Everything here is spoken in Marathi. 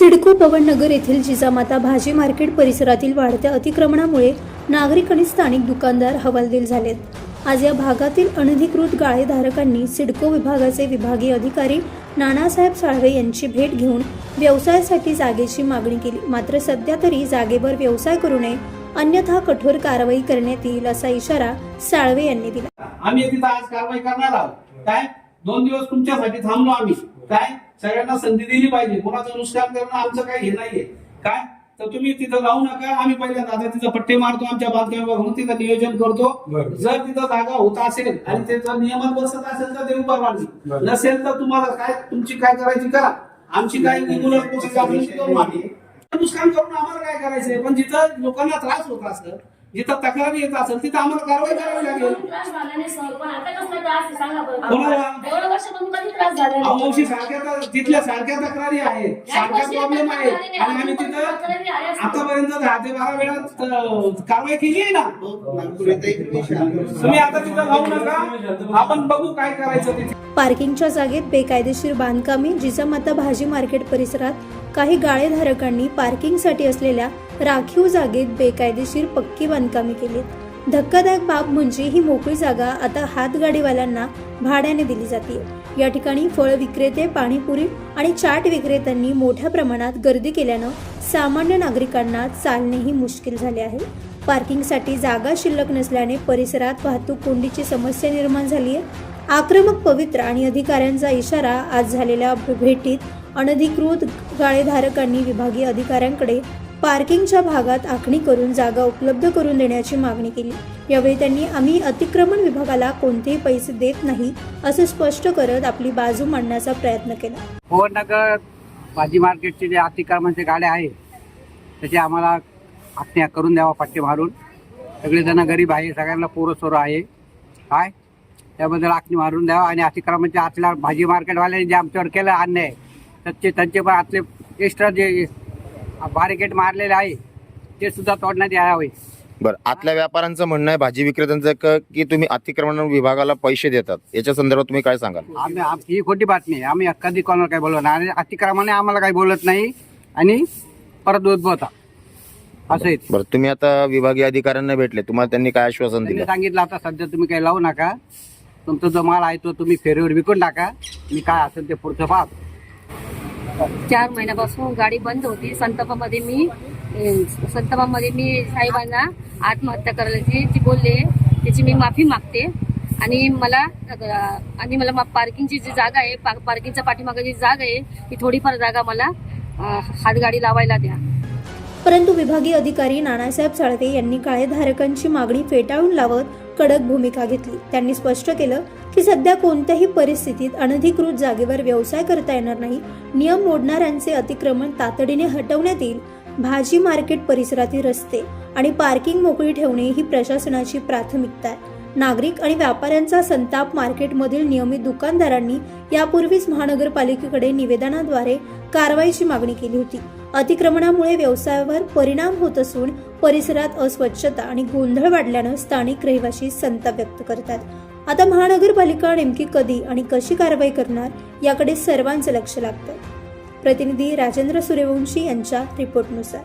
सिडको पवननगर येथील जिजामाता भाजी मार्केट परिसरातील वाढत्या अतिक्रमणामुळे नागरिक आणि स्थानिक दुकानदार हवालदिल झालेत. आज या भागातील अनधिकृत गाळेधारकांनी सिडको विभागाचे विभागीय अधिकारी नानासाहेब साळवे यांची भेट घेऊन व्यवसायासाठी जागेची मागणी केली. मात्र सध्या तरी जागेवर व्यवसाय करू नये, अन्यथा कठोर कारवाई करण्यात येईल असा इशारा साळवे यांनी दिला. आम्ही तिथं आज कारवाई करणार आहोत. काय 2 दिवस तुमच्यासाठी थांबलो आम्ही. काय सगळ्यांना संधी दिली पाहिजे. कोणाचं नुकसान करणं आमचं काही हे नाहीये. काय तर तुम्ही तिथं जाऊ नका. आम्ही पहिल्यांदा आता तिथं पट्टे मारतो, आमच्या बांधकाम विभाग तिथं नियोजन करतो. जर तिथं जागा होत असेल आणि त्याचा नियमात बसत असेल तर देऊ परवानगी, नसेल तर तुम्हाला काय तुमची काय करायची करा. आमची काय रेग्युलर प्रोसेस आपण करू. आम्ही नुकसान करून आम्हाला काय करायचंय, पण जिथं लोकांना त्रास होत असतं, जिथं तक्रारी येत असेल तिथं आम्हाला कारवाई करावी लागेल. तिथल्या सारख्या तक्रारी आहेत, सारख्या प्रॉब्लेम आहे आणि आम्ही तिथं आतापर्यंत 10 ते 12 वेळा कारवाई केली आहे ना. तुम्ही आता तिथं जाऊ नका, आपण बघू काय करायचं तिथे. पार्किंगच्या जागेत बेकायदेशीर बांधकामे. जिजामाता भाजी मार्केट परिसरात काही गाळेधारकांनी पार्किंगसाठी असलेल्या राखीव जागेत बेकायदेशीर पक्की बांधकामे केली. धक्कादायक बाब म्हणजे ही मोकळी जागा आता हातगाडीवाल्यांना भाड्याने दिली जाते. या ठिकाणी फळ विक्रेते, पाणीपुरी आणि चाट विक्रेत्यांनी मोठ्या प्रमाणात गर्दी केल्यानं सामान्य नागरिकांना चालणेही मुश्किल झाले आहे. पार्किंगसाठी जागा शिल्लक नसल्याने परिसरात वाहतूक कोंडीची समस्या निर्माण झाली आहे. आक्रमक पवित्र आणि अधिकाऱ्यांचा इशारा. आज झालेल्या भेटीत अनधिकृत गाळेधारकांनी विभागीय अधिकाऱ्यांकडे पार्किंगच्या भागात आखणी करून जागा उपलब्ध करून देण्याची मागणी केली. यावेळी त्यांनी आम्ही अतिक्रमण विभागाला कोणतेही पैसे देत नाही असं स्पष्ट करत आपली बाजू मांडण्याचा प्रयत्न केला. पवननगर भाजी मार्केटचे जे अतिक्रमणचे गाड्या आहे त्याचे आम्हाला आखण्या करून द्यावा, पट्टे मारून. सगळेजण गरीब आहे, सगळ्यांना पोरं सोरं आहे. काय त्याबद्दल आखणी मारून द्यावा आणि अतिक्रमणच्या आतल्या भाजी मार्केटवाल्यांनी जे आमच्यावर केलं अन्याय त्यांचे पण आतले एक्स्ट्रा जे बॅरिकेड मारलेले आहे ते सुद्धा तोडण्यात यावे. बरं, आतल्या व्यापाऱ्यांचं म्हणणं आहे, भाजी विक्रेत्यांचं, की तुम्ही अतिक्रमण विभागाला पैसे देतात. याच्या संदर्भात तुम्ही काय सांगाल? ही खोटी बातमी आहे. आम्ही कधी कोणाला काही बोलत नाही आणि अतिक्रमणे आम्हाला काही बोलत नाही आणि परत उद्भवता असं आहे. बरं, तुम्ही आता विभागीय अधिकाऱ्यांना भेटले, तुम्हाला त्यांनी काय आश्वासन दिलं? सांगितलं आता सध्या तुम्ही काही लावू नका, तुमचा जो माल आहे तो तुम्ही फेरीवर विकून टाका, मी काय असेल ते पुढचं पाहतो. 4 महिन्यापासून गाडी बंद होती. संतापामध्ये मी साहेबांना आत्महत्या करायची बोलले, त्याची मी माफी मागते आणि मला पार्किंगची जी जागा आहे, पार्किंगच्या पाठीमागे जी जागा आहे ती थोडीफार जागा मला हातगाडी लावायला द्या. परंतु विभागीय अधिकारी नानासाहेब साळवे यांनी गाळेधारकांची मागणी फेटाळून लावत कडक भूमिका घेतली. त्यांनी स्पष्ट केलं की सध्या कोणत्याही परिस्थितीत अनधिकृत जागेवर व्यवसाय करता येणार नाही. नियम मोडणाऱ्यांचे अतिक्रमण तातडीने हटवण्यात येईल. भाजी मार्केट परिसरातील रस्ते आणि पार्किंग मोकळी ठेवणे ही प्रशासनाची प्राथमिकता आहे. नागरिक आणि व्यापाऱ्यांचा संताप. मार्केटमधील नियमित दुकानदारांनी यापूर्वीच महानगरपालिकेकडे निवेदनाद्वारे कारवाईची मागणी केली होती. अतिक्रमणामुळे व्यवसायावर परिणाम होत असून परिसरात अस्वच्छता आणि गोंधळ वाढल्यानं स्थानिक रहिवासी संताप व्यक्त करतात. आता महानगरपालिका नेमकी कधी आणि कशी कारवाई करणार याकडे सर्वांचं लक्ष लागतं. प्रतिनिधी राजेंद्र सूर्यवंशी यांच्या रिपोर्टनुसार.